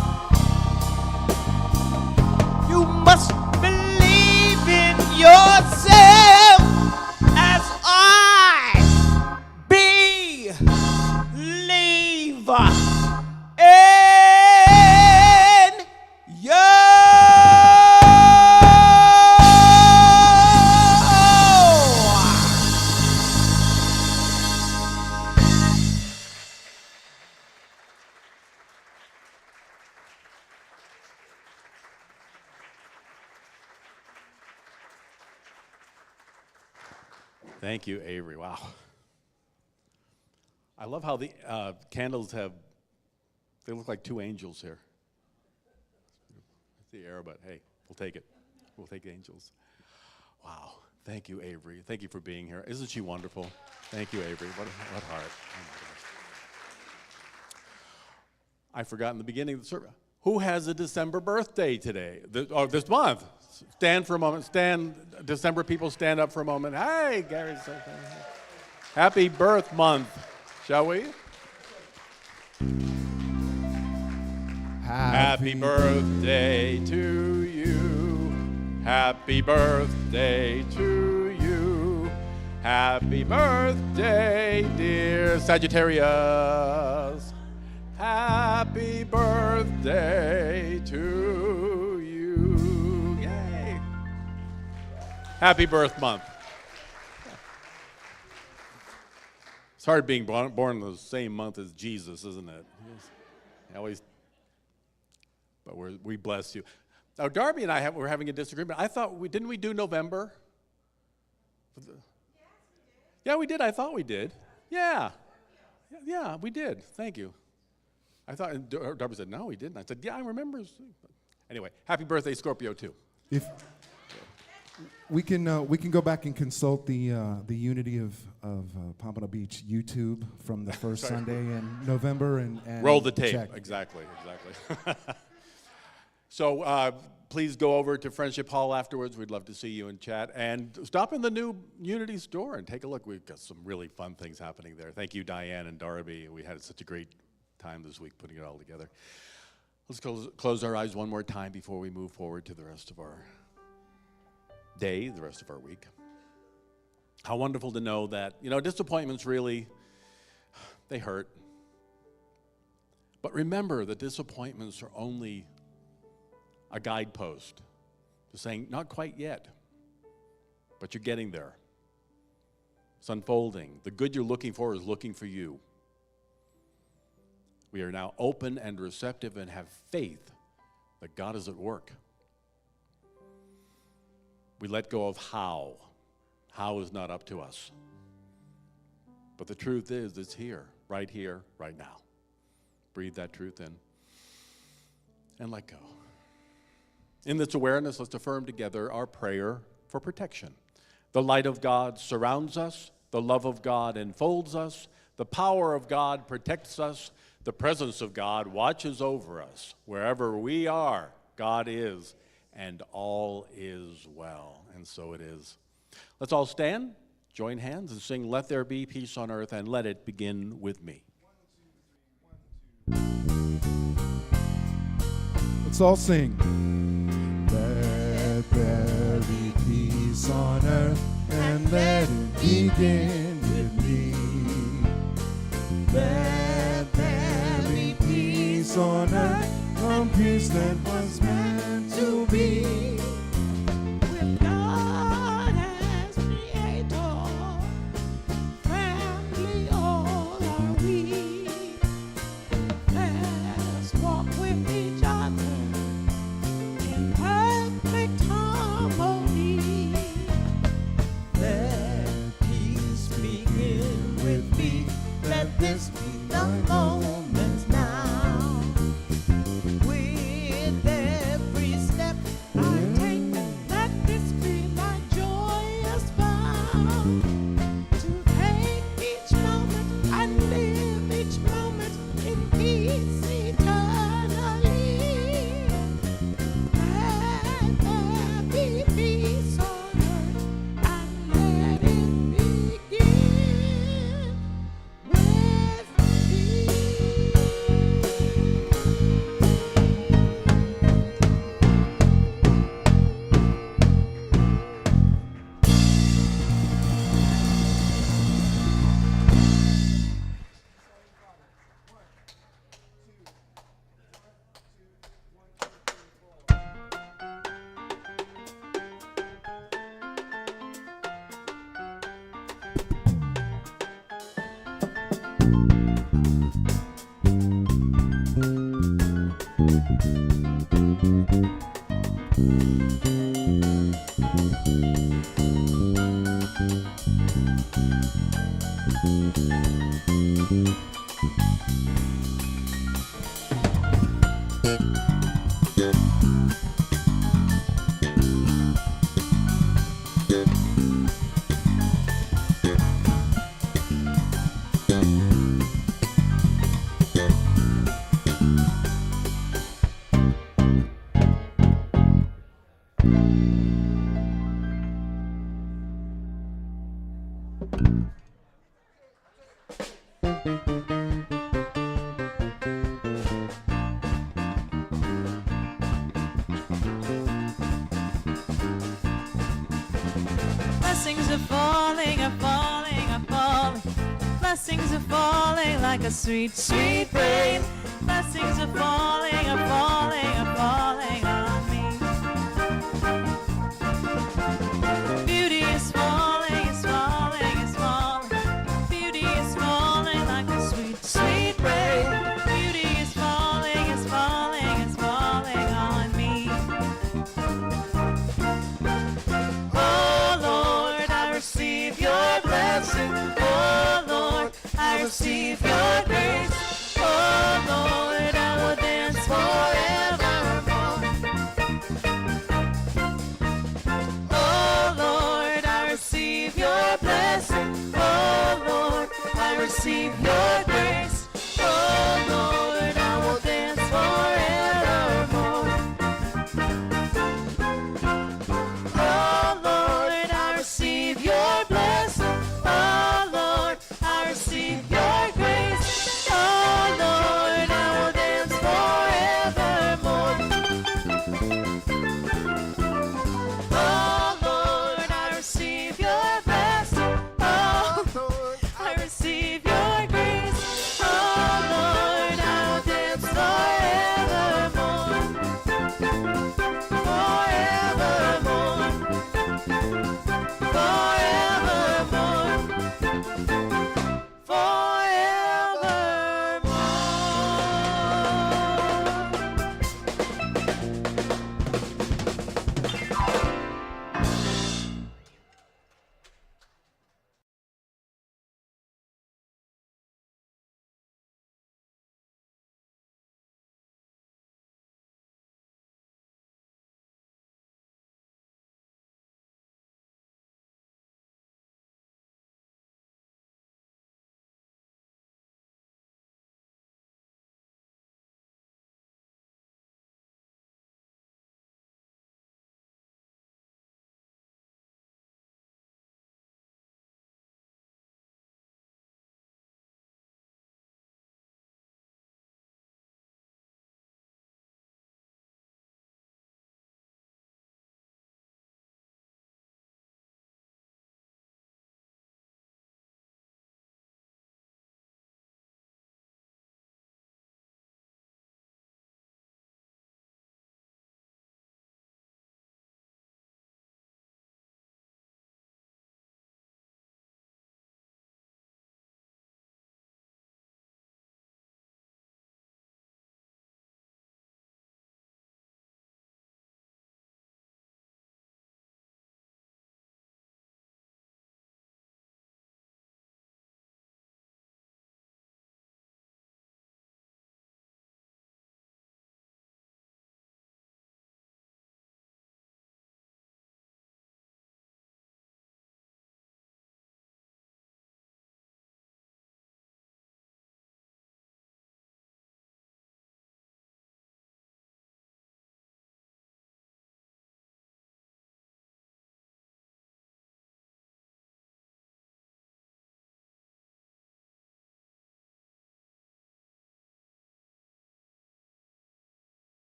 You must believe in yourself as I believe in you. Thank you, Avery. Wow. I love how the candles they look like two angels here. It's the air, but hey, we'll take it. We'll take angels. Wow. Thank you, Avery. Thank you for being here. Isn't she wonderful? Thank you, Avery. What heart. Oh my gosh. I forgot in the beginning of the service. Who has a December birthday today? This month? Stand for a moment. Stand. December people, stand up for a moment. Hey, Gary. Happy birth month, shall we? Happy birthday to you. Happy birthday to you. Happy birthday, dear Sagittarius. Happy birthday to you. Yay. Happy birth month. It's hard being born in the same month as Jesus, isn't it? I always But we bless you. Now, Darby and I were having a disagreement. I thought didn't we do November? Yeah, we did. I thought we did. Yeah, we did. Thank you. I thought, and Darby said, no, we didn't. I said, yeah, I remember. Anyway, happy birthday, Scorpio 2. If we can go back and consult the Unity of Pompano Beach YouTube from the first Sunday in November and Roll the tape. check. Exactly. So please go over to Friendship Hall afterwards. We'd love to see you and chat. And stop in the new Unity store and take a look. We've got some really fun things happening there. Thank you, Diane and Darby. We had such a great time this week putting it all together. Let's close our eyes one more time before we move forward to the rest of our day, the rest of our week. How wonderful to know that, disappointments really, they hurt. But remember that disappointments are only a guidepost to saying, not quite yet, but you're getting there. It's unfolding. The good you're looking for is looking for you. We are now open and receptive and have faith that God is at work. We let go of how. How is not up to us. But the truth is, it's here, right now. Breathe that truth in and let go. In this awareness, let's affirm together our prayer for protection. The light of God surrounds us. The love of God enfolds us. The power of God protects us. The presence of God watches over us. Wherever we are, God is, and all is well. And so it is. Let's all stand, join hands, and sing, "Let There Be Peace on Earth," and let it begin with me. Let's all sing. Let there be peace on earth, and let it begin with me. Let there be peace on earth, some peace that was meant to be. With God as creator, family all are we. Let's walk with each other in perfect harmony. Let peace begin with me. Let this be the moment now. With every step I take, let this be my joyous vow. To take each moment and live each moment in peace eternally. Let there be peace on earth, and let it begin with me. Blessings are falling, are falling, are falling. Blessings are falling like a sweet, sweet rain. Blessings are falling, are falling, are falling on me. Beauty is falling, is falling, is falling. Beauty is falling like a sweet, sweet rain. Beauty is falling, is falling, is falling receive.